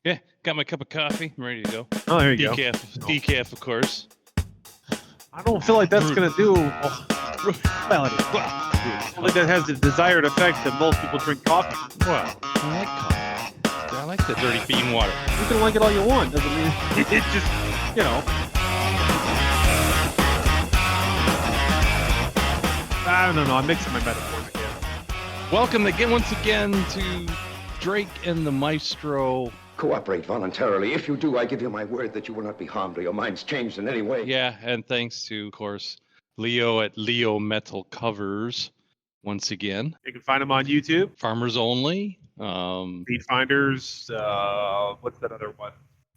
Yeah, got my cup of coffee. I'm ready to go. Oh, there you Decaf, go. decaf, of course. I don't feel like that's going to do. Well, anyway, I don't think that has the desired effect that most people drink coffee. Well, I like coffee. I like the dirty bean water. You can like it all you want. Doesn't mean it just, you know. I don't know. I'm mixing my metaphors again. Welcome again, once again, to Drake and the Maestro. Cooperate voluntarily. If you do, I give you my word that you will not be harmed or your minds changed in any way. Yeah, and thanks to, of course, Leo at Leo Metal Covers once again. You can find them on YouTube. Farmers Only. Speed Finders. What's that other one?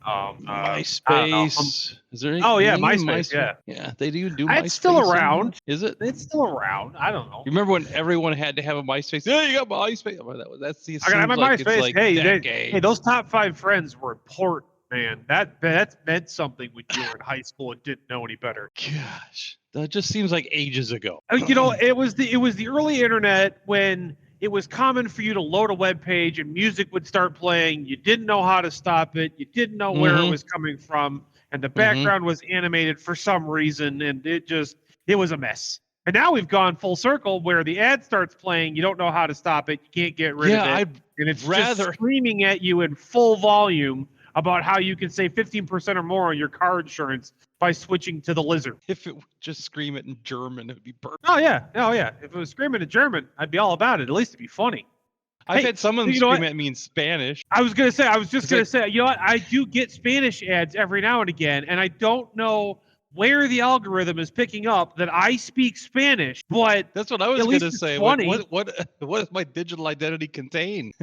MySpace. Is there any? Oh yeah, MySpace. Yeah, yeah. They do MySpace. It's still around. Is it? It's still around. I don't know. You remember when everyone had to have a MySpace? Yeah, you got MySpace. Oh, that's the. I got my like MySpace. Like hey, those top 5 friends were important, man. That meant something when you were in high school and didn't know any better. Gosh, that just seems like ages ago. You know, it was the early internet when it was common for you to load a web page and music would start playing. You didn't know how to stop it. You didn't know where it was coming from. And the background was animated for some reason. And it was a mess. And now we've gone full circle where the ad starts playing. You don't know how to stop it. You can't get rid of it. And it's just screaming at you in full volume about how you can save 15% or more on your car insurance by switching to the Lizard. If it would just scream it in German, it would be perfect. Oh yeah. If it was screaming in German, I'd be all about it. At least it'd be funny. I've had someone scream at me in Spanish. I was just gonna say, you know what? I do get Spanish ads every now and again, and I don't know where the algorithm is picking up that I speak Spanish, but that's what I was gonna say. What does my digital identity contain?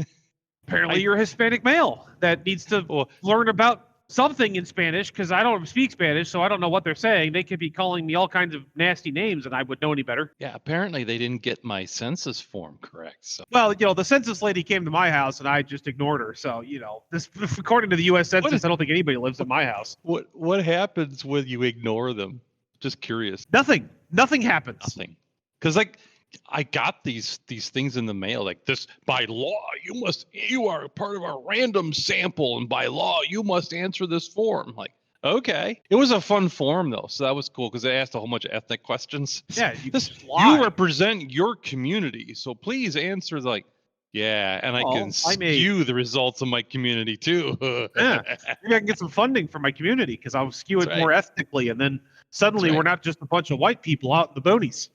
Apparently, you're a Hispanic male that needs to learn about something in Spanish, because I don't speak Spanish, so I don't know what they're saying. They could be calling me all kinds of nasty names, and I would know any better. Yeah, apparently they didn't get my census form correct. So. Well, you know, the census lady came to my house, and I just ignored her. So, you know, this according to the U.S. Census, I don't think anybody lives in my house. What happens when you ignore them? Just curious. Nothing happens. Nothing. Because, like, I got these things in the mail, like this. By law, you are part of our random sample, and by law, you must answer this form. Like, okay, it was a fun form though, so that was cool because they asked a whole bunch of ethnic questions. Yeah, you represent your community, so please answer. Like, yeah, and I can skew the results of my community too. Yeah, maybe I can get some funding for my community because I'll skew it more ethnically, and then suddenly we're not just a bunch of white people out in the boonies.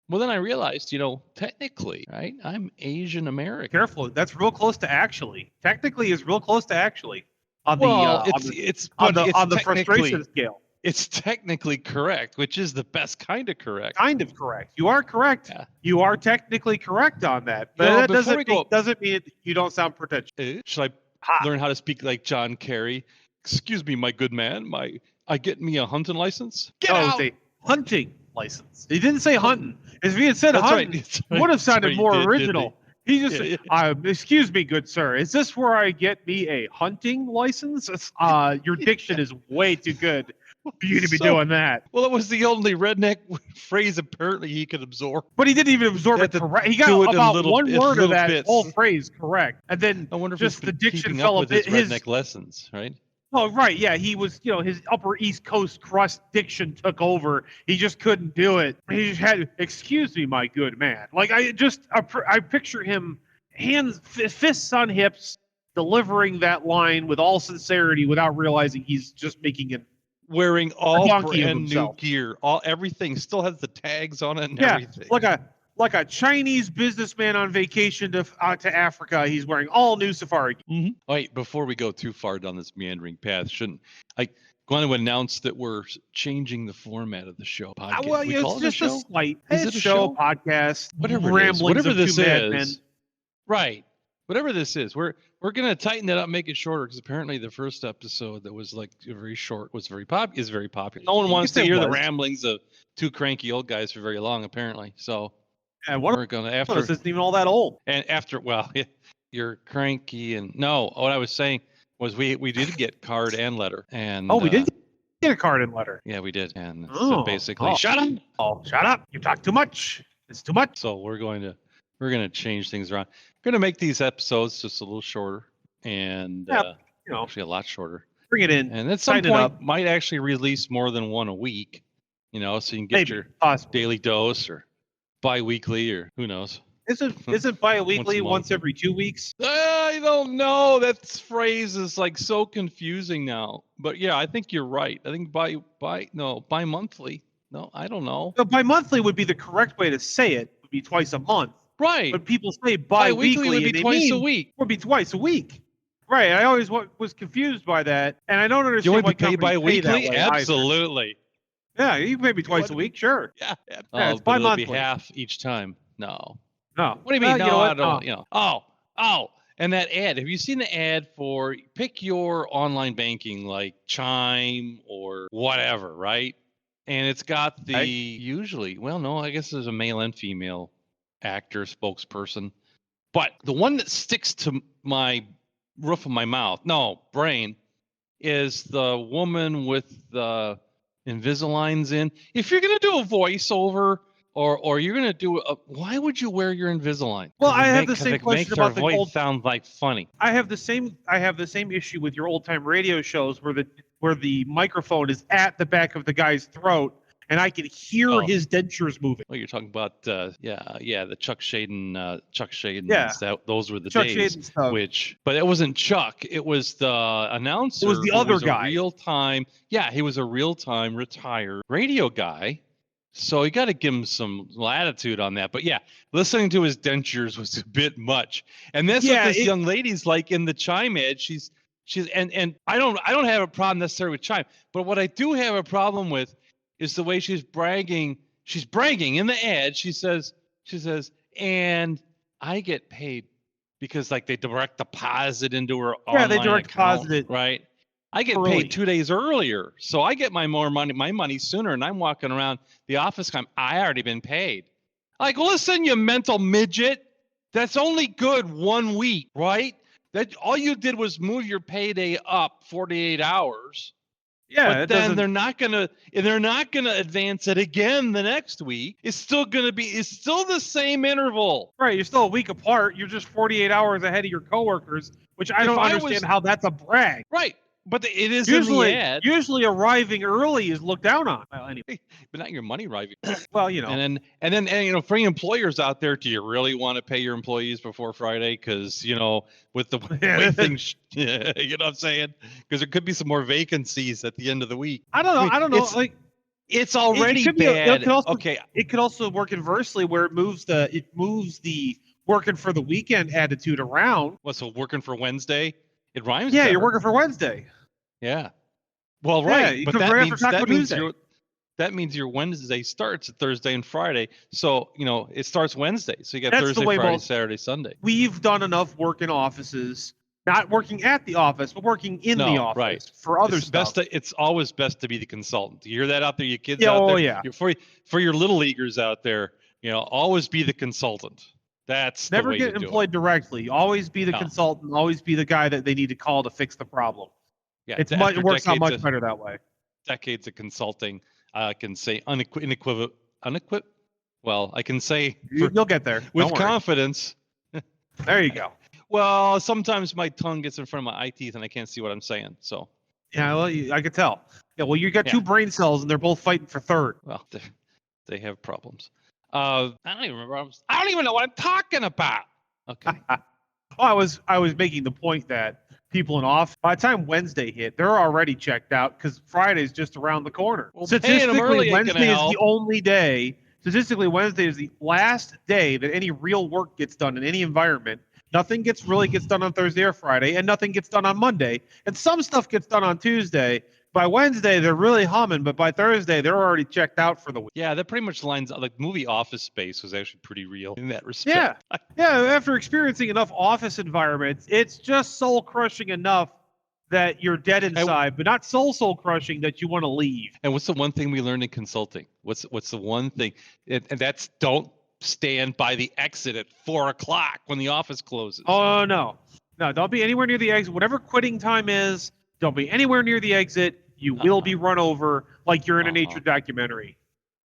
Well, then I realized, you know, technically, right, I'm Asian American. Careful, that's real close to actually. Technically is real close to actually on the frustration scale. It's technically correct, which is the best kind of correct. Kind of correct. You are correct. Yeah. You are technically correct on that. But that doesn't mean you don't sound pretentious. Should I learn how to speak like John Kerry? Excuse me, my good man. I get me a hunting license? Get out! Say hunting license. He didn't say hunting. If he had said hunting, it would have sounded more original. He just said, excuse me, good sir. Is this where I get me a hunting license? Your diction is way too good for you to be doing that. Well, it was the only redneck phrase apparently he could absorb. But he didn't even absorb it correct. He got about one word of that whole phrase correct. And then I wonder if just the diction fell with his redneck lessons, right? Oh, right. Yeah, he was, you know, his upper East Coast crust diction took over. He just couldn't do it. He just had, excuse me, my good man. Like, I picture him fists on hips, delivering that line with all sincerity without realizing he's just making it. Wearing all brand new gear. Everything still has the tags on it and everything. Like a Chinese businessman on vacation to Africa, he's wearing all new safari. Mm-hmm. Wait, before we go too far down this meandering path, I want to announce that we're changing the format of the show podcast? Well, it's just a slight. Is it a show? Podcast? Whatever this is. Right. Whatever this is, we're going to tighten that up, make it shorter, because apparently the first episode that was like very short is very popular. No one wants to hear the ramblings of two cranky old guys for very long, apparently. So. And we're going to after. This isn't even all that old. And after, you're cranky and no. What I was saying was we did get card and letter. And we did get a card and letter. Yeah, we did. And so basically, shut up. Oh, shut up! You talk too much. It's too much. So we're going to change things around. We're going to make these episodes just a little shorter and Actually, a lot shorter. Bring it in. And at some Sign it point, up. might actually release more than one a week. So you can get your possibly. daily dose or bi-weekly or who knows. Isn't bi-weekly Once a once month. every 2 weeks? I don't know. That phrase is like so confusing now. But yeah, I think you're right. I think bi-monthly. No, I don't know. No, bi-monthly would be the correct way to say it. Would be twice a month. Right. But people say Bi-weekly bi-weekly would be and they twice a mean week. would be twice a week. Right. I always was confused by that, and I don't Do you understand want why to be paid companies pay that bi-weekly? way either. Absolutely. Yeah, you can pay me twice a week, sure. Yeah. it's But it'll bi-monthly. be half each time. No. No. What do you mean? Well, No, you know what? I don't. Oh. And that ad. Have you seen the ad for pick your online banking like Chime or whatever, right? And it's got the usually, well, no, I guess there's a male and female actor spokesperson. But the one that sticks to my roof of my mouth, brain, is the woman with the Invisaligns in. If you're going to do a voiceover or you're going to do why would you wear your Invisalign? Well, I have the same it question makes about our the voice old. sound like funny. I have the same issue with your old time radio shows where the microphone is at the back of the guy's throat and I can hear his dentures moving. Well, you're talking about the Chuck Shaden, Yeah. those were the Chuck days. Shaden stuff. But it wasn't Chuck. It was the announcer. It was the other guy. He was a real-time retired radio guy. So you got to give him some latitude on that. But yeah, listening to his dentures was a bit much. And that's what this young lady's like in the Chime ad. She's and I don't have a problem necessarily with Chime, but what I do have a problem with is the way she's bragging. She's bragging in the ad. She says, and I get paid because like they direct deposit into her online they direct account, deposit, right? I get paid 2 days earlier, so I get my money sooner, and I'm walking around the office. I already been paid. Like, listen, you mental midget. That's only good 1 week, right? That all you did was move your payday up 48 hours. Yeah, but then they're not gonna advance it again the next week. It's still the same interval. Right, you're still a week apart. You're just 48 hours ahead of your coworkers, which I don't understand how that's a brag. Right. But it is usually, in the ad. Usually arriving early is looked down on. Well, anyway. But not your money arriving. Well, And then for any employers out there, do you really want to pay your employees before Friday? Because with the way things, you know what I'm saying? Because there could be some more vacancies at the end of the week. I don't know. It's already bad. It could also work inversely, where it moves the working for the weekend attitude around. Well, so working for Wednesday. It rhymes. Yeah, better. You're working for Wednesday. Yeah. Well, right. Yeah, but that means your Wednesday starts at Thursday and Friday. So, it starts Wednesday. So you got Thursday, Friday, Saturday, Sunday. We've done enough work in offices, not working at the office, but working in the office for other stuff. It's always best to be the consultant. You hear that out there, you kids out there? Yeah. For your little leaguers out there, always be the consultant. That's never the way get employed directly. Always be the consultant. Always be the guy that they need to call to fix the problem. Yeah, it works out much better that way. Decades of consulting, I can say unequivocal. Well, I can say you'll get there with confidence. There you go. Well, sometimes my tongue gets in front of my eye teeth and I can't see what I'm saying. So. Yeah, well, I could tell. Yeah, well, you got two brain cells and they're both fighting for third. Well, they have problems. I don't even remember. I don't even know what I'm talking about. Okay. I was making the point that people in office, by the time Wednesday hit, they're already checked out because Friday's just around the corner. Well, statistically, Wednesday is the only day. Statistically, Wednesday is the last day that any real work gets done in any environment. Nothing really gets done on Thursday or Friday, and nothing gets done on Monday. And some stuff gets done on Tuesday. By Wednesday, they're really humming, but by Thursday, they're already checked out for the week. Yeah, that pretty much lines up. Like movie Office Space was actually pretty real in that respect. Yeah. After experiencing enough office environments, it's just soul crushing enough that you're dead inside, but not soul crushing that you want to leave. And what's the one thing we learned in consulting? What's the one thing? And that's don't stand by the exit at 4:00 when the office closes. Oh no, don't be anywhere near the exit. Whatever quitting time is, don't be anywhere near the exit. You will be run over like you're in a nature documentary.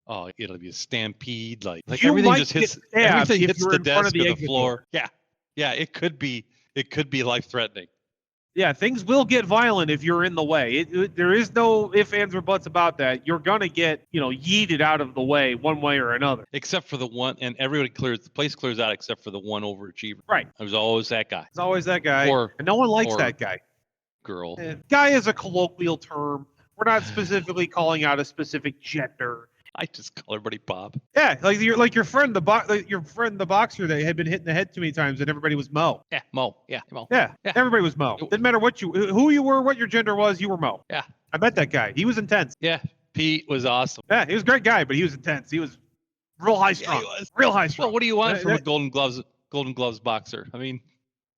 Oh, it'll be a stampede. Like you everything just hits. Everything hits the desk or the floor. Before. Yeah. It could be life threatening. Yeah, things will get violent if you're in the way. There is no ifs, ands, or buts about that. You're gonna get, yeeted out of the way one way or another. Except for the one, and everybody the place clears out except for the one overachiever. Right. There's always that guy. There's always that guy, and no one likes that guy. Girl. Guy is a colloquial term. We're not specifically calling out a specific gender. I just call everybody Bob. Yeah, like your friend the boxer that had been hit in the head too many times, and everybody was Mo. Yeah, Mo. Yeah, Mo. Yeah, everybody was Mo. Didn't matter who you were, what your gender was, you were Mo. Yeah, I met that guy. He was intense. Yeah, Pete was awesome. Yeah, he was a great guy, but he was intense. He was real high strung. Yeah, he was. Real high strung. Well, what do you want from a Golden Gloves boxer? I mean,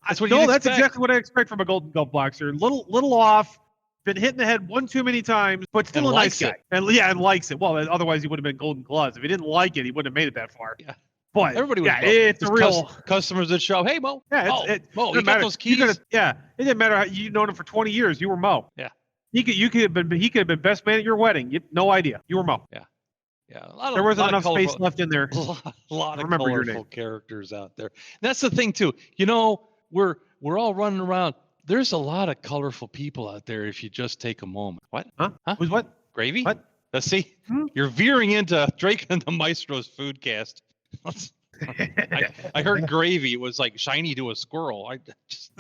that's what that's exactly what I expect from a Golden Glove boxer. Little off. Been hit in the head one too many times, but still a nice guy. And likes it. Well, otherwise he would have been Golden Gloves. If he didn't like it, he wouldn't have made it that far. Yeah. But everybody was it's a real customers that show, hey Mo. Yeah, Mo, you got those keys? It didn't matter how you'd known him for 20 years. You were Mo. Yeah. He could have been best man at your wedding. No idea. You were Mo. Yeah. Yeah. There wasn't enough space left in there. A lot of colorful characters out there. That's the thing too. We're all running around. There's a lot of colorful people out there if you just take a moment. What? Huh? Who's what? Gravy? What? Let's see. You're veering into Drake and the Maestro's Foodcast. I heard gravy was like shiny to a squirrel.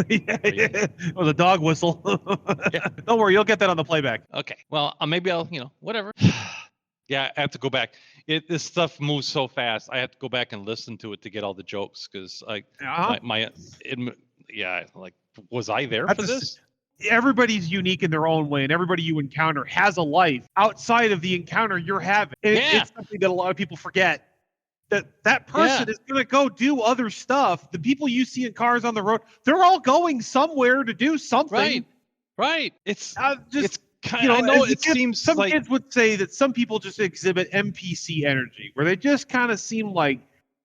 It was a dog whistle. Yeah. Don't worry, you'll get that on the playback. Okay. Well, maybe I'll, whatever. Yeah, I have to go back. This stuff moves so fast. I have to go back and listen to it to get all the jokes because was I there for this? Everybody's unique in their own way, and everybody you encounter has a life outside of the encounter you're having. It's something that a lot of people forget. That person is going to go do other stuff. The people you see in cars on the road, they're all going somewhere to do something. Right. It's kind of, I know it seems some like kids would say that some people just exhibit NPC energy, where they just kind of seem like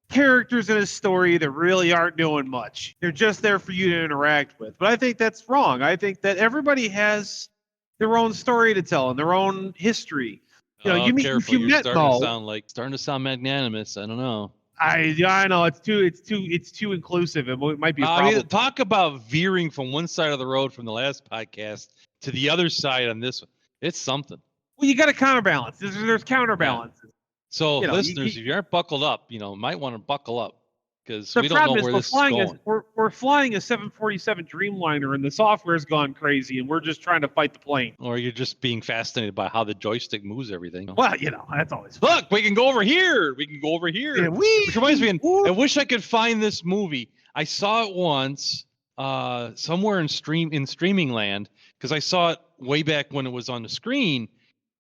characters in a story that really aren't doing much. They're just there for you to interact with. But I think that's wrong. I think that everybody has their own story to tell and their own history. You're starting to sound magnanimous. I don't know. I know it's too inclusive. It might be a problem. Talk about veering from one side of the road from the last podcast to the other side on this one. It's something. Well, you got to counterbalance. There's counterbalances. Yeah. So, listeners, if you aren't buckled up, might want to buckle up because we don't know where this is going. We're flying a 747 Dreamliner, and the software's gone crazy, and we're just trying to fight the plane. Or you're just being fascinated by how the joystick moves everything. Well, that's always fun. Look, we can go over here. Yeah, which reminds me, I wish I could find this movie. I saw it once somewhere in streaming land because I saw it way back when it was on the screen,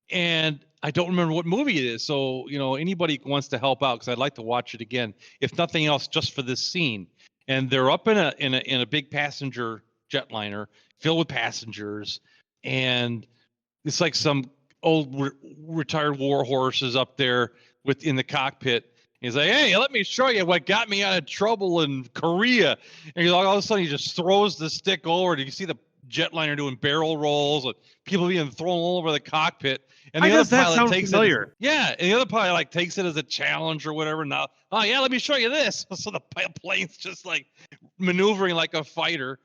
and I don't remember what movie it is. So, anybody wants to help out because I'd like to watch it again, if nothing else, just for this scene. And they're up in a big passenger jetliner filled with passengers, and it's like some old retired war horses up there in the cockpit. He's like, hey, let me show you what got me out of trouble in Korea. And all of a sudden he just throws the stick over. Do you see the jetliner doing barrel rolls and people being thrown all over the cockpit? And the other pilot takes it. Yeah, and the other pilot takes it as a challenge or whatever. Now, let me show you this. So the plane's just like maneuvering like a fighter,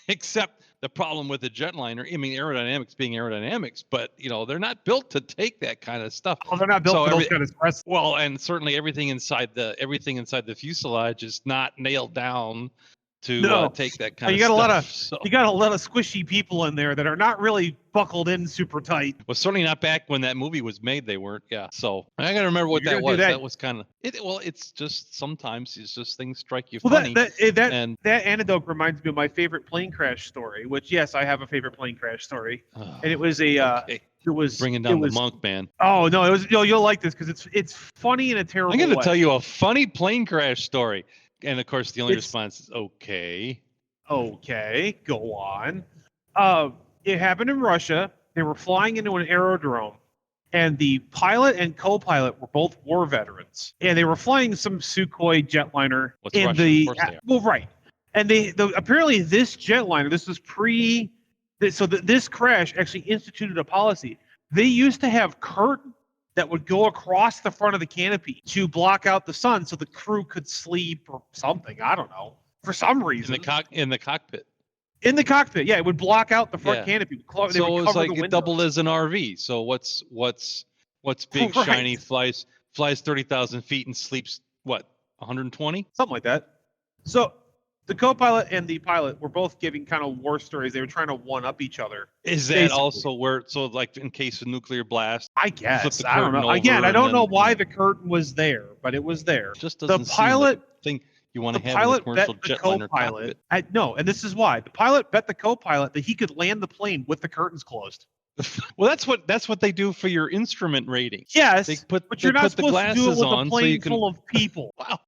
except the problem with the jetliner. I mean, aerodynamics being aerodynamics, but they're not built to take that kind of stuff. Well, they're not built for those kind of stress. Well, and certainly everything inside the fuselage is not nailed down to take that kind of stuff. You got a lot of squishy people in there that are not really buckled in super tight. Well, certainly not back when that movie was made. They weren't. Yeah. So I gotta remember what that was. That was kind of it. Well, it's just sometimes things strike you funny. That anecdote reminds me of my favorite plane crash story. Which, yes, I have a favorite plane crash story, and it was It was bringing down the monk, man. Oh no, it was. You'll like this because it's funny in a terrible way. I'm going to tell you a funny plane crash story. And of course, the only response is okay. Okay, go on. It happened in Russia. They were flying into an aerodrome, and the pilot and co-pilot were both war veterans, and they were flying some Sukhoi jetliner. What's Russian? Of course they are. Well, right. And apparently this jetliner, this was this crash actually instituted a policy. They used to have curtains that would go across the front of the canopy to block out the sun so the crew could sleep or something. I don't know. For some reason. In the cockpit. In the cockpit, yeah, it would block out the front Yeah. canopy. They So would it was cover like the it windows. doubled as an RV. So what's big, Right. shiny, flies 30,000 feet and sleeps what, 120? Something like that. So the co-pilot and the pilot were both giving kind of war stories. They were trying to one-up each other. Is that Basically. also where? So like in case of nuclear blast, I flip guess. the I don't curtain know. Again, over I and don't then, know why you know, the curtain was there, but it was there. it just The doesn't seem pilot, like a thing you want the to have in a pilot commercial bet the jetliner co-pilot. cockpit. No, and this is why the pilot bet the co-pilot that he could land the plane with the curtains closed. Well, that's what they do for your instrument rating. Yes, They but put you're not the supposed to do it glasses with a on so plane you can. full of people. Wow,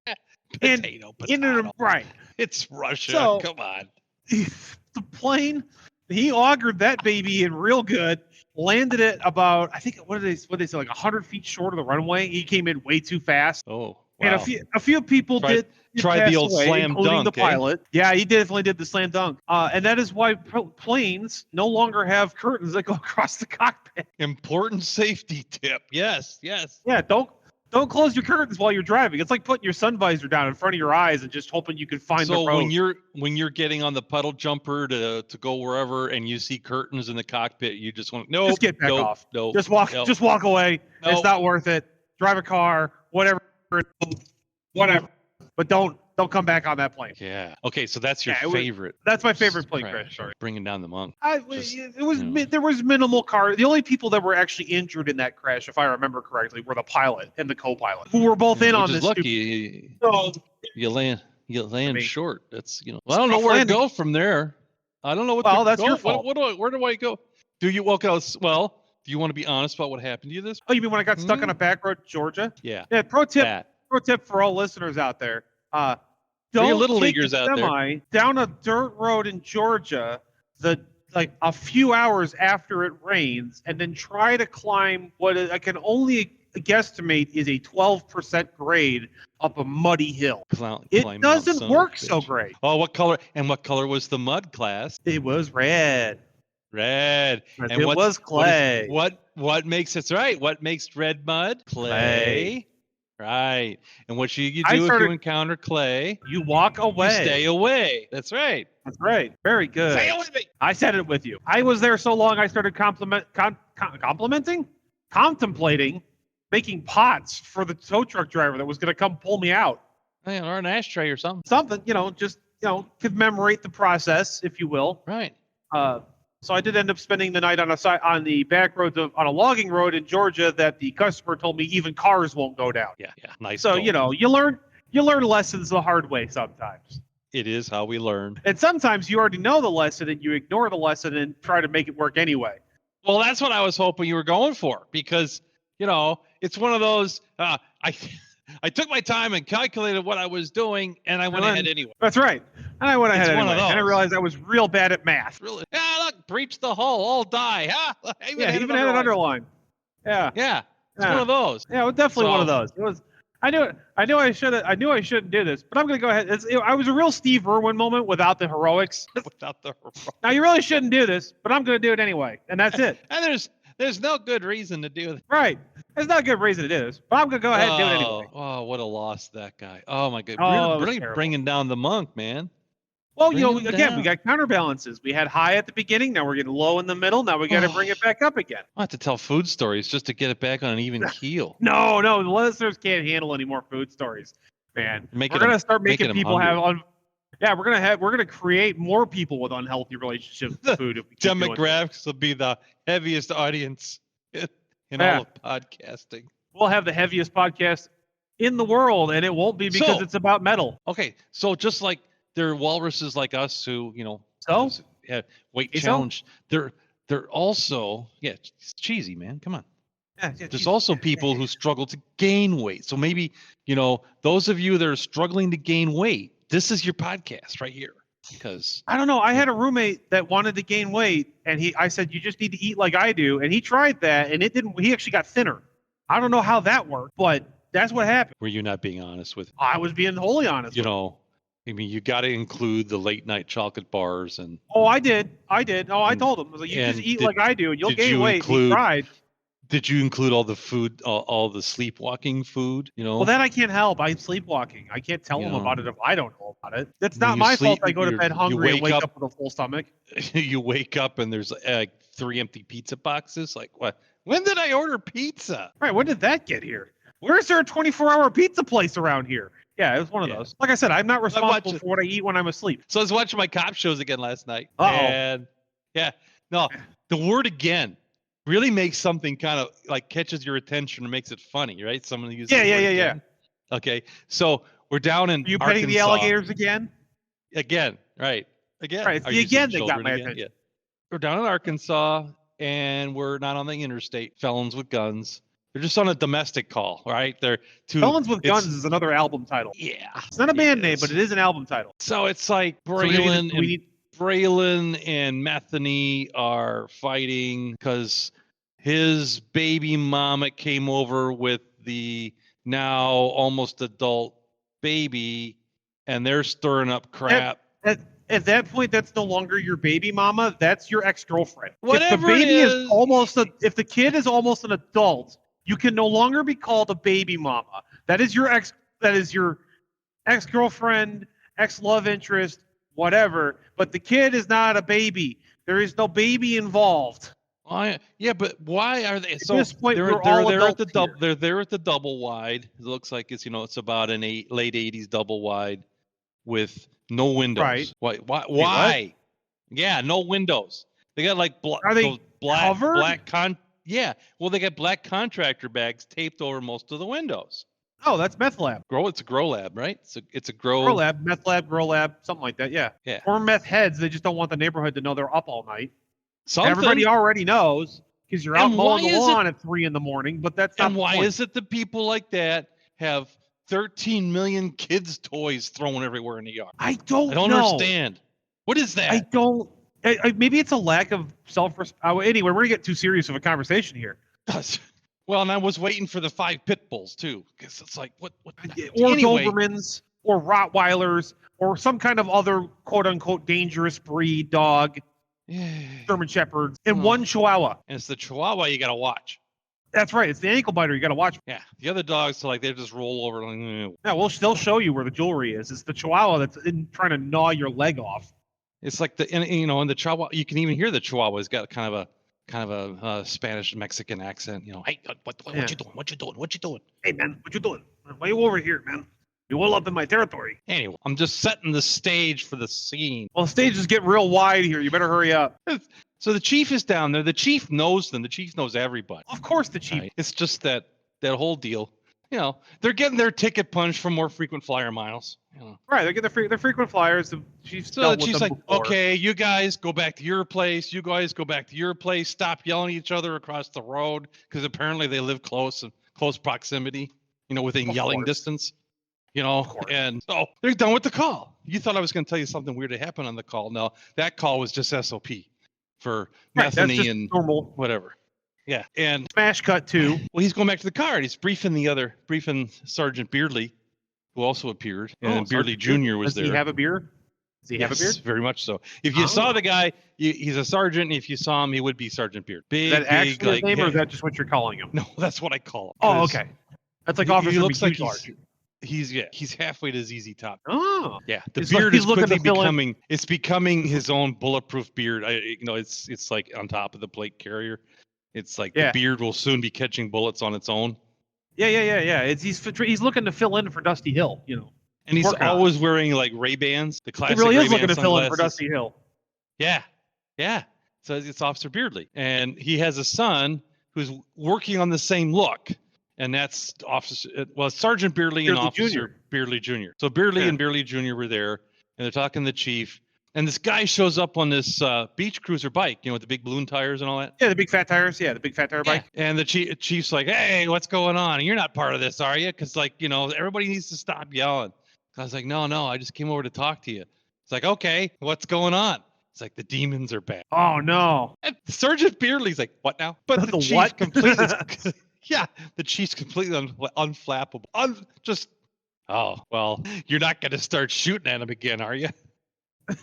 And potato. right. It's Russia. So- Come on. The plane, he augured that baby in real good, landed it about, I think, what did they say, like 100 feet short of the runway. He came in way too fast. Oh, wow. And a few people did tried pass the old away, slam including dunk, the pilot. Yeah, he definitely did the slam dunk. And that is why planes no longer have curtains that go across the cockpit. Important safety tip. Yes. Yeah, don't close your curtains while you're driving. It's like putting your sun visor down in front of your eyes and just hoping you can find the road. So when you're getting on the puddle jumper to go wherever and you see curtains in the cockpit, you just want just get back off. No, just walk away. No. It's not worth it. Drive a car, whatever, but don't come back on that plane. Yeah. Okay, so that's your favorite. That's my favorite plane crash. Sorry. Bringing down the monk. There was minimal car. The only people that were actually injured in that crash, if I remember correctly, were the pilot and the co-pilot, who were both in on this. Lucky. You land short. That's Well, I don't Tough know where landing. to go from there. I don't know what. That's your fault. Where do I go? Do you walk out? Well, do you want to be honest about what happened to you this? Oh, you mean when I got stuck on a back road, Georgia? Yeah. Yeah. Pro tip for all listeners out there. Don't little take leaguers a out there. semi down a dirt road in Georgia a few hours after it rains, and then try to climb what I can only guesstimate is a 12% grade up a muddy hill. It doesn't work so great. Oh, what color? And what color was the mud, class? It was red. Red. And it was clay. What makes it right? What makes red mud? Clay. Right. And what you do if you encounter clay? You walk away. You stay away. That's right. That's right. Very good. Say it with me. I said it with you. I was there so long I started contemplating making pots for the tow truck driver that was going to come pull me out. Yeah, or an ashtray or something. Something, just commemorate the process, if you will. Right. So I did end up spending the night on the back road on a logging road in Georgia that the customer told me even cars won't go down. Yeah. Nice. So you learn lessons the hard way sometimes. It is how we learn. And sometimes you already know the lesson and you ignore the lesson and try to make it work anyway. Well, that's what I was hoping you were going for, because it's one of those. I took my time and calculated what I was doing, and I went ahead anyway. That's right. And I went ahead anyway. And I realized I was real bad at math. Really? Look, breach the hull, all die. Even had an underline. Yeah. It's one of those. Yeah, it was definitely one of those. It was. I knew I shouldn't do this, but I'm going to go ahead. I was a real Steve Irwin moment without the heroics. Now you really shouldn't do this, but I'm going to do it anyway, and that's it. And there's no good reason to do it. Right. There's not a good reason to do this, but I'm going to go ahead and do it anyway. Oh, what a loss, that guy. Oh, my God. Really bringing down the monk, man. Well, again, we got counterbalances. We had high at the beginning. Now we're getting low in the middle. Now we got to bring it back up again. I have to tell food stories just to get it back on an even keel. No, the listeners can't handle any more food stories, man. We're going to start making people have we're going to create more people with unhealthy relationships with food. If we keep demographics will be the heaviest audience in all of podcasting. We'll have the heaviest podcast in the world, and it won't be because it's about metal. Okay, so just like there are walruses like us who, weight challenge. They're also it's cheesy, man. Come on. Yeah, There's also people who struggle to gain weight. So maybe, those of you that are struggling to gain weight, this is your podcast right here. Because I don't know. I had a roommate that wanted to gain weight, and I said, you just need to eat like I do. And he tried that, and it didn't. He actually got thinner. I don't know how that worked, but that's what happened. Were you not being honest with? I was being wholly honest. I mean, you got to include the late night chocolate bars and. Oh, I did. Oh, I told him. I was like, you just eat like I do, and you'll gain weight. He tried. Did you include all the food, all the sleepwalking food? Well, that I can't help. I'm sleepwalking. I can't tell You them know. about it if I don't know about it. That's When not you my fault. sleep, I go to bed hungry and wake up up with a full stomach. You wake up and there's like 3 empty pizza boxes. Like, what? When did I order pizza? Right. When did that get here? Where is there a 24-hour pizza place around here? Yeah, it was one of those. Like I said, I'm not responsible for what I eat when I'm asleep. So I was watching my cop shows again last night. Uh-oh. And no, the word again really makes something kind of like catches your attention and makes it funny, right? Someone uses Yeah. Okay. So we're down in Are you Arkansas. petting the alligators again? Again, right. Again. Right. It's again that got my attention. Yeah. We're down in Arkansas and we're not on the interstate. Felons with guns. They're just on a domestic call, right? They're Felons with Guns is another album title. Yeah. It's not a band name, but it is an album title. So it's like Braylon and Metheny are fighting because his baby mama came over with the now almost adult baby, and they're stirring up crap. At that point, that's no longer your baby mama. That's your ex-girlfriend. Whatever if the baby it is if the kid is almost an adult, you can no longer be called a baby mama. That is your ex-girlfriend, ex-love interest, whatever. But the kid is not a baby. There is no baby involved. Yeah, but why are they? At this point, they're there at the double wide. It looks like it's about an late 80s double wide with no windows. Right. Why? Yeah, no windows. They got like Yeah. Well, they got black contractor bags taped over most of the windows. Oh, that's meth lab. It's a grow lab, right? It's a grow lab, meth lab, grow lab, something like that. Yeah. Or meth heads. They just don't want the neighborhood to know they're up all night. Everybody already knows because you're out mowing the lawn at 3 a.m. But that's not. And why is it that people like that have 13 million kids' toys thrown everywhere in the yard? I don't know. Understand. What is that? I don't. Maybe it's a lack of self-respect. Anyway, we're gonna get too serious of a conversation here. Well, and I was waiting for the 5 pit bulls too, because it's like what? Or Dobermans, or Rottweilers, or some kind of other quote-unquote dangerous breed dog. German Shepherds, and one Chihuahua. And it's the Chihuahua you got to watch. That's right. It's the ankle biter you got to watch. Yeah. The other dogs, they just roll over. Yeah, they'll show you where the jewelry is. It's the Chihuahua that's trying to gnaw your leg off. It's like in the Chihuahua, you can even hear the Chihuahua's got kind of a Spanish Mexican accent. Hey, what you doing? What you doing? What you doing? Hey, man, what you doing? Why you over here, man? You're well up in my territory. Anyway, I'm just setting the stage for the scene. Well, the stage is getting real wide here. You better hurry up. So the chief is down there. The chief knows them. The chief knows everybody. Of course the chief. Right? It's just that whole deal. They're getting their ticket punched for more frequent flyer miles. Right, they get their frequent flyers. The chief's like, okay, you guys go back to your place. You guys go back to your place. Stop yelling at each other across the road because apparently they live close proximity. Within yelling distance. And so they're done with the call. You thought I was going to tell you something weird that happened on the call. No, that call was just SOP for Metheny and normal whatever. Yeah. And smash cut too. Well, he's going back to the car and he's briefing Sergeant Beardley, who also appeared. And Beardley Jr. was there. Does he have a beard? Does he have a beard? Very much so. If you saw the guy, he's a sergeant. If you saw him, he would be Sergeant Beard. Is that actually his name, or is that just what you're calling him? No, that's what I call him. Oh, okay. That's like Officer. He looks like he's halfway to ZZ Top. Oh, yeah. The beard is quickly becoming. It's becoming his own bulletproof beard. It's like on top of the plate carrier. It's like the beard will soon be catching bullets on its own. Yeah. He's looking to fill in for Dusty Hill. And he's always wearing like Ray-Bans, the classic. He really is Ray-Ban looking to fill in for Dusty Hill. Yeah. So it's Officer Beardley, and he has a son who's working on the same look. And that's Sergeant Beardley and Officer Beardley Jr. So Beardley and Beardley Jr. were there, and they're talking to the chief. And this guy shows up on this beach cruiser bike, with the big balloon tires and all that. Yeah, the big fat tires. Yeah, the big fat tire bike. And the chief's like, "Hey, what's going on? You're not part of this, are you? Because everybody needs to stop yelling." I was like, "No, I just came over to talk to you." It's like, "Okay, what's going on?" It's like the demons are back. Oh no! And Sergeant Beardley's like, "What now?" But the chief what? completely. Yeah, the chief's completely unflappable. Oh, well, you're not going to start shooting at him again, are you?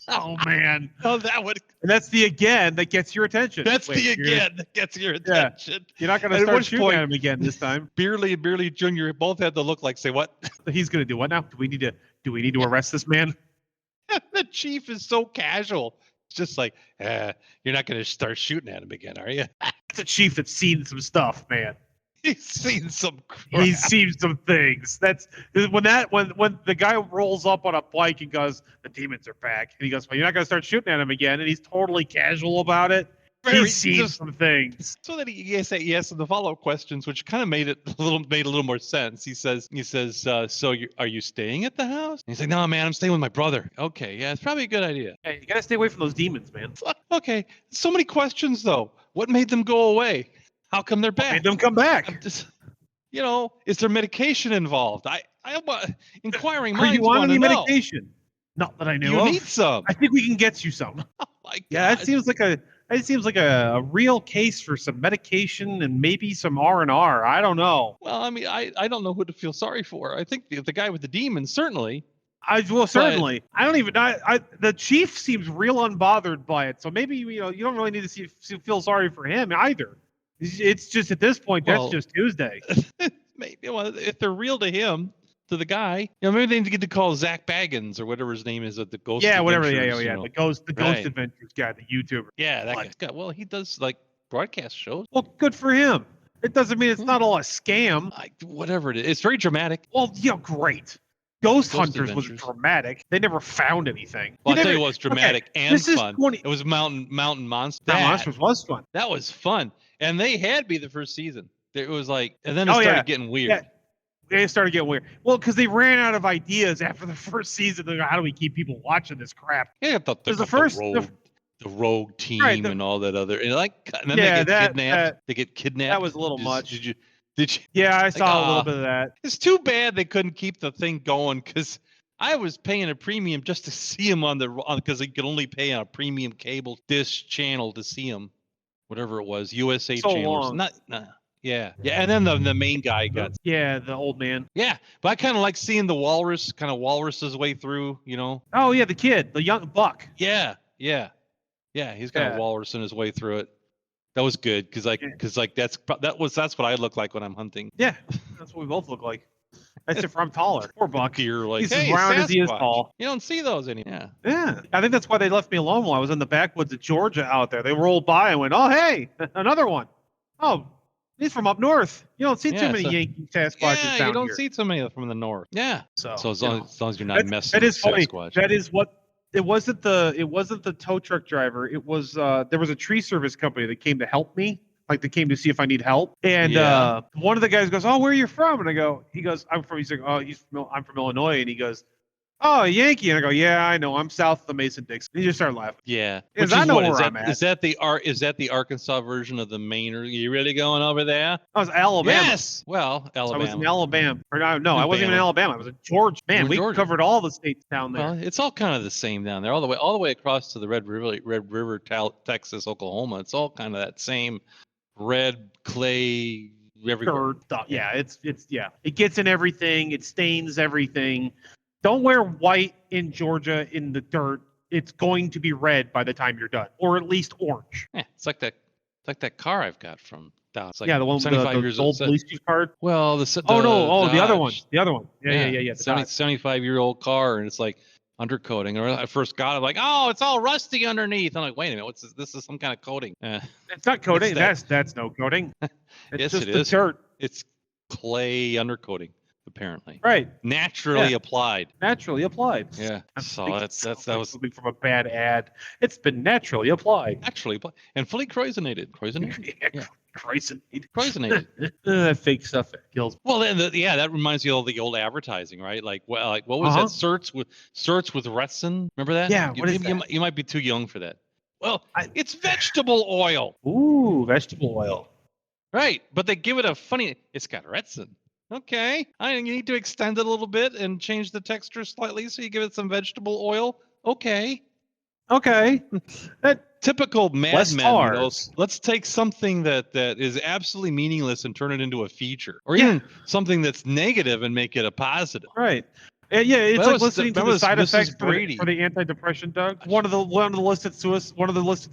Oh man. Oh, that would. And that's the again that gets your attention. That's Wait, the again that gets your attention. You're not going to At start which shooting point- at him again this time. Beerly and Beerly Jr. both had to look like, say what? He's going to do what now? Do we need to arrest this man? The chief is so casual. It's just like, you're not going to start shooting at him again, are you? It's a chief that's seen some stuff, man. He's seen some crap. He's seen some things. That's when the guy rolls up on a bike and goes, "The demons are back," and he goes, "Well, you're not going to start shooting at him again," and he's totally casual about it. He's seen some things. So that he asks the follow-up questions, which kind of made a little more sense. He says, so are you staying at the house? And he's like, no, man, I'm staying with my brother. Okay, yeah, it's probably a good idea. Hey, you got to stay away from those demons, man. Okay, so many questions though. What made them go away? How come they're back? Made them come back. Just, is there medication involved? I inquiring Are minds you on want any to know. medication? Not that I know You of. need some. I think we can get you some. Oh my Yeah, God. it seems like a real case for some medication and maybe some R&R. I don't know. Well, I mean, I don't know who to feel sorry for. I think the guy with the demons, certainly. Certainly. I don't even. The chief seems real unbothered by it, so maybe you don't really need to feel sorry for him either. It's just at this point that's just Tuesday. Maybe if they're real to him, to the guy, maybe they need to get to call Zach Baggins or whatever his name is at the Ghost. Yeah, whatever. Adventures, Yeah. The Ghost Adventures guy, the YouTuber. Yeah, that guy. Well, he does like broadcast shows. Well, good for him. It doesn't mean it's not all a scam. Whatever it is, it's very dramatic. Well, great. Ghost Hunters Adventures was dramatic. They never found anything. Well, I'll tell you what was dramatic and fun. It was Mountain Monster. Monsters was fun. That was fun. And they had me the first season. It was like, and then it started getting weird. Yeah. They started getting weird. Well, because they ran out of ideas after the first season. They're like, how do we keep people watching this crap? Yeah, I thought the rogue team and all that other, and then they get kidnapped. They get kidnapped. That was a little much. Did you? Yeah, I saw a little bit of that. It's too bad they couldn't keep the thing going because I was paying a premium just to see him because you could only pay on a premium cable dish channel to see him, whatever it was, USA channel. Yeah, and then the main guy got. Yeah, the old man. Yeah, but I kind of like seeing the walrus walrus his way through. Oh yeah, the kid, the young buck. Yeah. He's kind of walrusing his way through it. That was good because that's what I look like when I'm hunting. Yeah, that's what we both look like. Except for I'm taller. Poor buck. You're like, he's as round as he is tall. You don't see those anymore. Yeah. I think that's why they left me alone while I was in the backwoods of Georgia out there. They rolled by and went, "Oh hey, another one. Oh, he's from up north. You don't see too many Yankee Sasquatches down here." You don't see too many from the north. Yeah. So as long as you're not messing that with is funny. Sasquatch. That is what. It wasn't the tow truck driver. It was there was a tree service company that came to help me. Like they came to see if I need help. And one of the guys goes, "Oh, where are you from?" And he goes, "I'm from." He's like, "Oh, I'm from Illinois." And he goes, "Oh, Yankee." And I go, "Yeah, I know. I'm south of the Mason-Dixon." He just started laughing. Yeah. Because I know where I'm at. Is that the Arkansas version of the Maine? Are you really going over there? I was Alabama. Yes. Well, Alabama. So I was in Alabama. I wasn't even in Alabama. I was in Georgia. Man, we covered all the states down there. Well, it's all kind of the same down there, all the way across to the Red River, Texas, Oklahoma. It's all kind of that same red clay everywhere. Dirt. Yeah, it gets in everything. It stains everything. Don't wear white in Georgia in the dirt. It's going to be red by the time you're done, or at least orange. Yeah, it's like that car I've got from down. It's like the one with the old police chief card. Well, the other one. Yeah. 75-year-old car, and it's like undercoating. Or I first got it, like, oh, it's all rusty underneath. I'm like, wait a minute, what's this? This is some kind of coating. It's not coating. That's no coating. It's yes, just it is. Dirt. It's clay undercoating, apparently. Right. Naturally applied. Naturally applied. Yeah. So that was something from a bad ad. It's been naturally applied. Naturally applied and fully croisinated. Croisinated. That fake stuff that kills. Well, then that reminds you of the old advertising, right? Like what was that? Certs with resin. Remember that? Yeah. What is that? You might be too young for that. Well, it's vegetable oil. Ooh, vegetable oil. Right, but they give it a funny. It's got resin. Okay, you need to extend it a little bit and change the texture slightly, so you give it some vegetable oil. Okay. That typical Mad Men. Let's take something that is absolutely meaningless and turn it into a feature, or even something that's negative and make it a positive. Right. Yeah, it's That like was listening to that the was side Mrs. effects Brady. for the antidepressant drug. One of the listed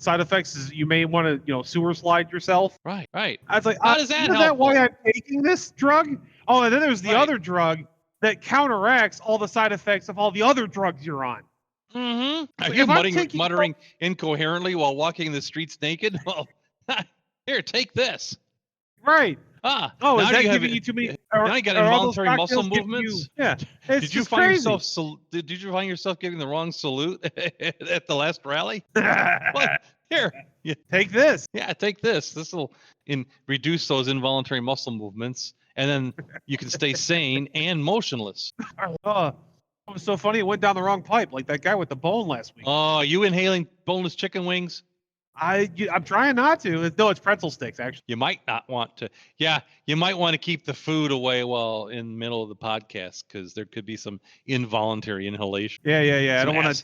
side effects is you may want to sewer slide yourself. Right. I was like, How does that isn't help? that why I'm taking this drug? Oh, and then there's the Right. other drug that counteracts all the side effects of all the other drugs you're on. Mm-hmm. Are Like, you if I'm muttering incoherently while walking the streets naked? Well, here, take this. Right. Ah. Oh, is now that you have giving you too many? now you got are all those involuntary muscle cocktails giving movements. Yeah, it's Did you just find crazy. yourself? Did you find yourself giving the wrong salute at the last rally? Well, here, Take this. yeah, take this. This will reduce those involuntary muscle movements, and then you can stay sane and motionless. It was so funny. It went down the wrong pipe, like that guy with the bone last week. Oh, you inhaling boneless chicken wings? I'm trying not to. No, it's pretzel sticks, actually. You might not want to. Yeah, you might want to keep the food away while in the middle of the podcast because there could be some involuntary inhalation. Yeah. I don't want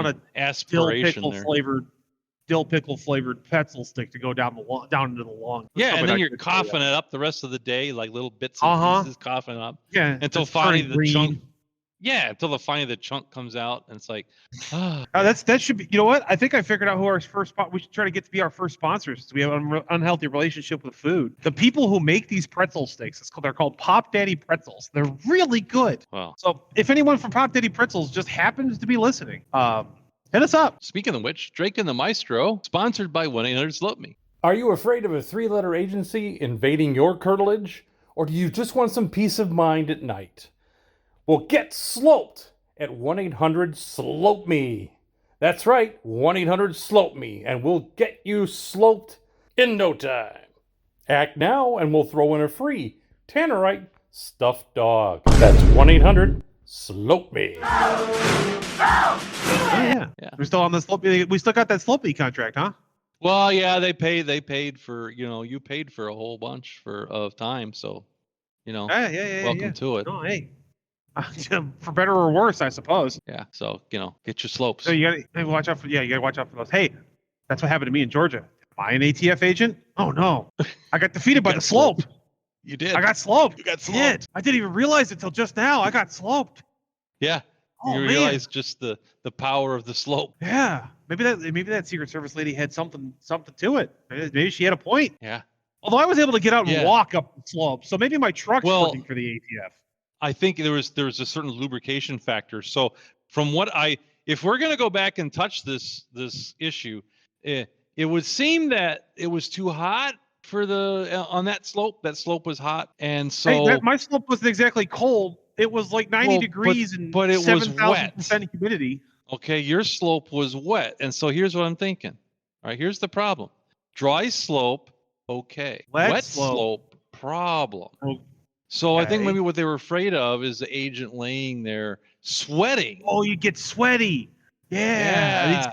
to aspiration there. dill pickle flavored pretzel stick to go down into the lung. Yeah, and then you're coughing it up the rest of the day, like little bits and pieces, coughing up. Yeah, until finally the chunk. Yeah, until finally the chunk comes out, and it's like, that should be. You know what? I think I figured out who our first. We should try to get to be our first sponsors. So we have an unhealthy relationship with food. The people who make these pretzel sticks, they're called Pop Daddy Pretzels. They're really good. Wow. So if anyone from Pop Daddy Pretzels just happens to be listening, hit us up. Speaking of which, Drake and the Maestro, sponsored by 1-800-SLOPE-ME. Are you afraid of a 3-letter agency invading your curtilage? Or do you just want some peace of mind at night? Well, get sloped at 1-800-SLOPE-ME. That's right, 1-800-SLOPE-ME, and we'll get you sloped in no time. Act now, and we'll throw in a free Tannerite stuffed dog. That's 1-800-SLOPE-ME. Yeah. We're still on the Slopey. We still got that Slopey contract, huh? Well, yeah, they paid for, you paid for a whole bunch of time, so, welcome to it. Oh, hey. For better or worse, I suppose. Yeah, so, get your slopes. So you gotta watch out for those. Hey, that's what happened to me in Georgia. Am I an ATF agent? Oh no. I got defeated by the slope. You did. I got sloped. You got sloped. I didn't even realize it till just now. I got sloped. Yeah. Oh, you realize just the power of the slope. Yeah. Maybe that Secret Service lady had something to it. Maybe she had a point. Yeah. Although I was able to get out and walk up the slope, so maybe my truck's working for the ATF. I think there was a certain lubrication factor. So from if we're going to go back and touch this issue, it would seem that it was too hot for on that slope. That slope was hot, and so my slope wasn't exactly cold. It was like 90 degrees and but it was 7,000% humidity. Okay, your slope was wet, and so here's what I'm thinking. All right, here's the problem: dry slope, okay. Wet slope, problem. Okay. So I think maybe what they were afraid of is the agent laying there sweating. Oh, you get sweaty. Yeah.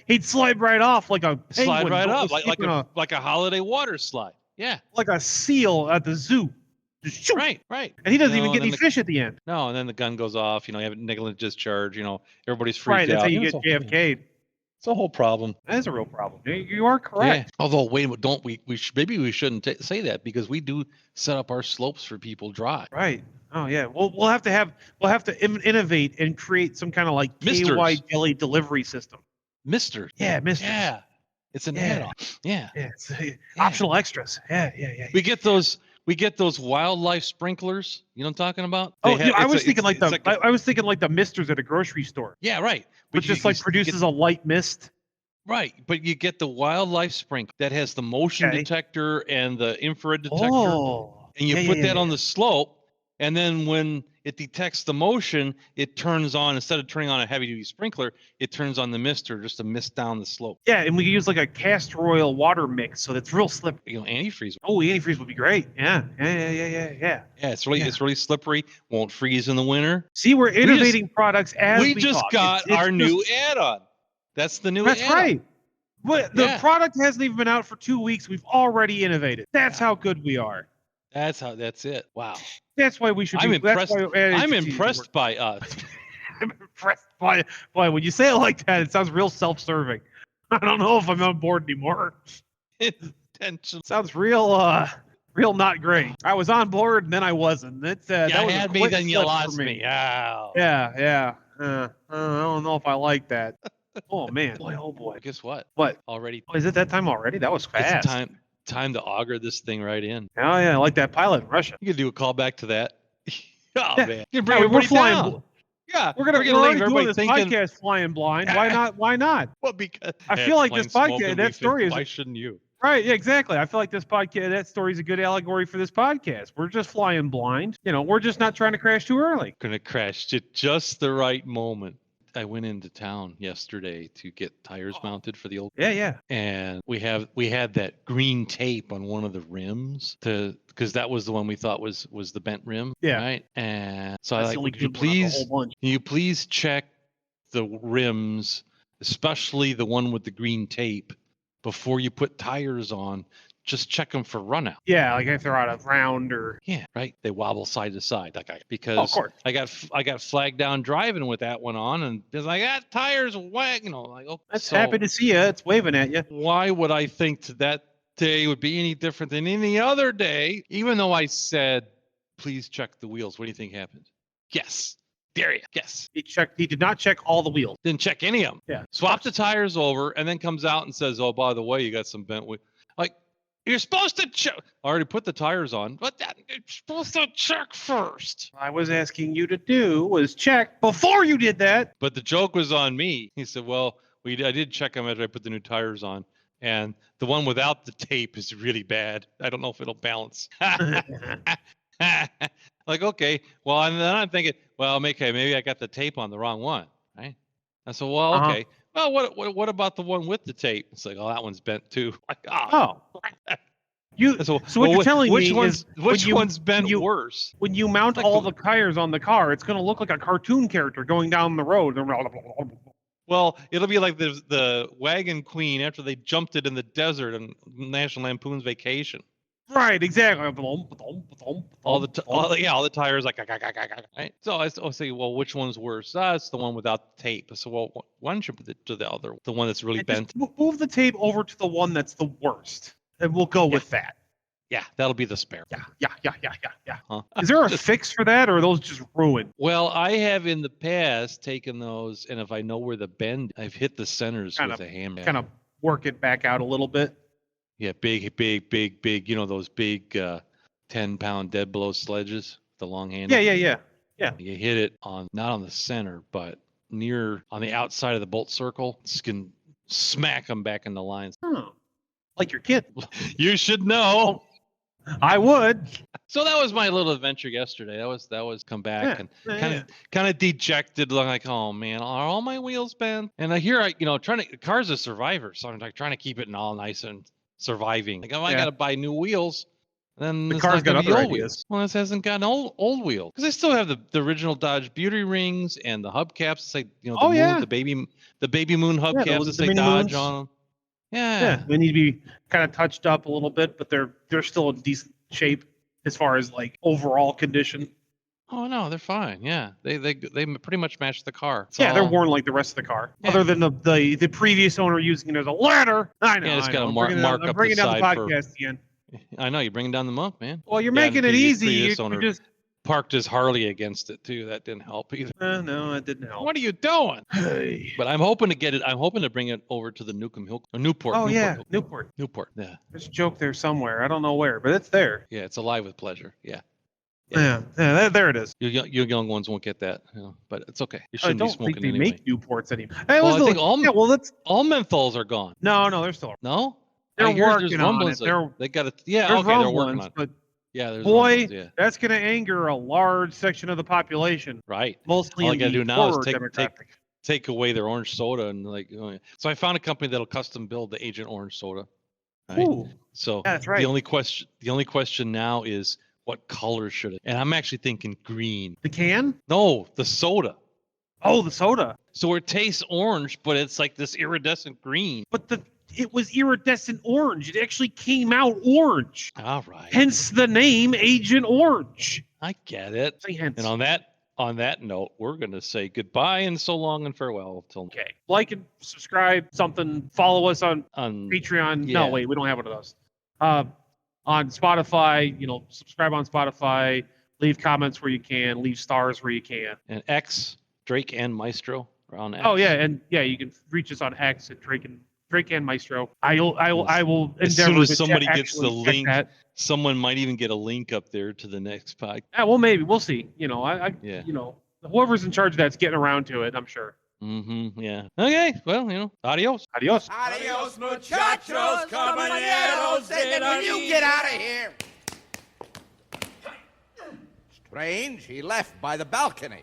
He'd slide right off like a penguin. Slide right up, like a holiday water slide. Yeah. Like a seal at the zoo. Just right. And he doesn't even get any fish at the end. No, and then the gun goes off. You have a negligent discharge. Everybody's freaked out. Right, that's how you get JFK'd. It's a whole problem. That is a real problem. You are correct. Yeah. Although, wait, don't we? Maybe we shouldn't say that because we do set up our slopes for people dry. Right. Oh yeah. We'll have to innovate and create some kind of like KY jelly delivery system. Misters. Yeah, Misters. Yeah. It's an add-on. Yeah. It's optional extras. Yeah. We get those wildlife sprinklers. You know what I'm talking about? I was thinking like the misters at a grocery store. Yeah, right. Which just produces a light mist. Right, but you get the wildlife sprinkler that has the motion detector and the infrared detector, and you put that on the slope, and then when it detects the motion, it turns on, instead of turning on a heavy-duty sprinkler, it turns on the mister just to mist down the slope. Yeah, and we can use like a castor oil water mix, so that's real slippery. Antifreeze. Oh, antifreeze would be great. Yeah. Yeah, it's really slippery. Won't freeze in the winter. See, we're innovating products as we just talk. got our new add-on. That's the new add-on. That's right. But the product hasn't even been out for 2 weeks. We've already innovated. That's how good we are. That's it. Wow. That's why we should. I'm impressed. I'm impressed by us. I'm impressed by when you say it like that, it sounds real self-serving. I don't know if I'm on board anymore. Intentional. Sounds real Real not great. I was on board and then I wasn't. That was had a me, quick then you slip lost for me. Oh. Yeah. I don't know if I like that. Oh man. Boy, oh boy. Guess what? What? Already. Oh, is it that time already? That was fast. It's time to auger this thing right in. Oh yeah, I like that pilot in Russia. You can do a call back to that. Oh Yeah. man, you can bring Yeah, we're everybody flying. down. Yeah, We're gonna already leave doing everybody this thinking. podcast flying blind. Why not? Why not? Well, because I feel like this podcast, that story is Why shouldn't you? right. Yeah, exactly. I feel like this podcast, that story is a good allegory for this podcast. We're just flying blind. We're just not trying to crash too early. Gonna crash at just the right moment. I went into town yesterday to get tires mounted for the old. Yeah. And we had that green tape on one of the rims because that was the one we thought was the bent rim. Yeah. Right. And so That's I the only like, good one out of the whole bunch. can you please check the rims, especially the one with the green tape, before you put tires on? Just check them for run out. Yeah, like if they're out of round or right. They wobble side to side, because of course. I got flagged down driving with that one on, and it's like that tire's wag. Like, oh, That's happy to see you. It's waving at you. Why would I think that day would be any different than any other day? Even though I said, please check the wheels. What do you think happened? Yes. Dare you? Yes. He did not check all the wheels. Didn't check any of them. Yeah. Swap the tires over, and then comes out and says, oh, by the way, you got some bent wheels. Like, you're supposed to check. I already put the tires on, but you're supposed to check first. I was asking you to do was check before you did that. But the joke was on me. He said, well, I did check them after I put the new tires on. And the one without the tape is really bad. I don't know if it'll balance. Like, okay. Well, and then I'm thinking, well, maybe I got the tape on the wrong one, right? I said, well, okay. Well, what about the one with the tape? It's like, oh, that one's bent too. Like, oh. So what you're telling me is which one's bent worse? When you mount all the tires on the car, it's going to look like a cartoon character going down the road. Well, it'll be like the Wagon Queen after they jumped it in the desert on National Lampoon's Vacation. Right, exactly. All the tires like, right? So I say, well, which one's worse? It's the one without the tape. So, well, why don't you put it to the other, the one that's really bent? Move the tape over to the one that's the worst, and we'll go with that. Yeah, that'll be the spare. Yeah. Huh? Is there a fix for that, or are those just ruined? Well, I have in the past taken those, and if I know where the bend, I've hit the centers with a hammer. Kind of work it back out a little bit. Yeah, big. Those big 10-pound dead blow sledges, the long handle. Yeah. You hit it not on the center, but near on the outside of the bolt circle. You can smack them back in the lines. Oh, like your kid. You should know. I would. So that was my little adventure yesterday. That was come back and kind of dejected, like, oh man, are all my wheels bent? And car's a survivor, so I'm like trying to keep it all nice and surviving. Like, I got to buy new wheels. Then the car's got other old wheels. Well, this hasn't got an old wheel because I still have the original Dodge Beauty Rings and the hubcaps. It's like the baby moon hubcaps that say Dodge on them. Yeah, they need to be kind of touched up a little bit, but they're still in decent shape as far as like overall condition. Oh no, they're fine. Yeah, they pretty much match the car. They're worn like the rest of the car, other than the previous owner using it as a ladder. I know. Yeah, it's got a mark up bringing the down side the podcast again. I know you're bringing down the monk, man. Well, you're making it easy. You just parked his Harley against it too. That didn't help either. No, it didn't help. What are you doing? Hey. But I'm hoping to get it. I'm hoping to bring it over to the Newport. Oh Newport. Yeah. There's a joke there somewhere. I don't know where, but it's there. Yeah, it's alive with pleasure. Yeah. There it is. You young ones won't get that, but it's okay. You shouldn't be smoking think they anyway. make Newports anymore. I think all menthols are gone. No, they're still. No, they're working on it. They got it. Yeah, okay, they're working on it. But there's boy, rumblings, that's going to anger a large section of the population. Right. Mostly all you got to do now is demographic. take away their orange soda and So I found a company that'll custom build the Agent Orange soda. Right? Ooh, so that's right. The only question now is what color should it? And I'm actually thinking green. The can? No, the soda. Oh, the soda. So it tastes orange, but it's like this iridescent green. But it was iridescent orange. It actually came out orange. All right. Hence the name Agent Orange. I get it. Say hence. And on that note, we're going to say goodbye and so long and farewell till. Okay. Like and subscribe, something. Follow us on Patreon. Yeah. No, wait, we don't have one of those. on Spotify. Subscribe on Spotify. Leave comments where you can. Leave stars where you can. And X, Drake and Maestro are on X. Oh yeah, and you can reach us on X at Drake and Maestro. I will as soon endeavor as to somebody gets the check link, that. someone might even get a link up there to the next podcast. Yeah, well, maybe we'll see. Yeah. Whoever's in charge of that's getting around to it. I'm sure. Yeah. Okay. Well, adios. Adios. Adios, muchachos, caballeros. And when you get out of here. Strange, he left by the balcony.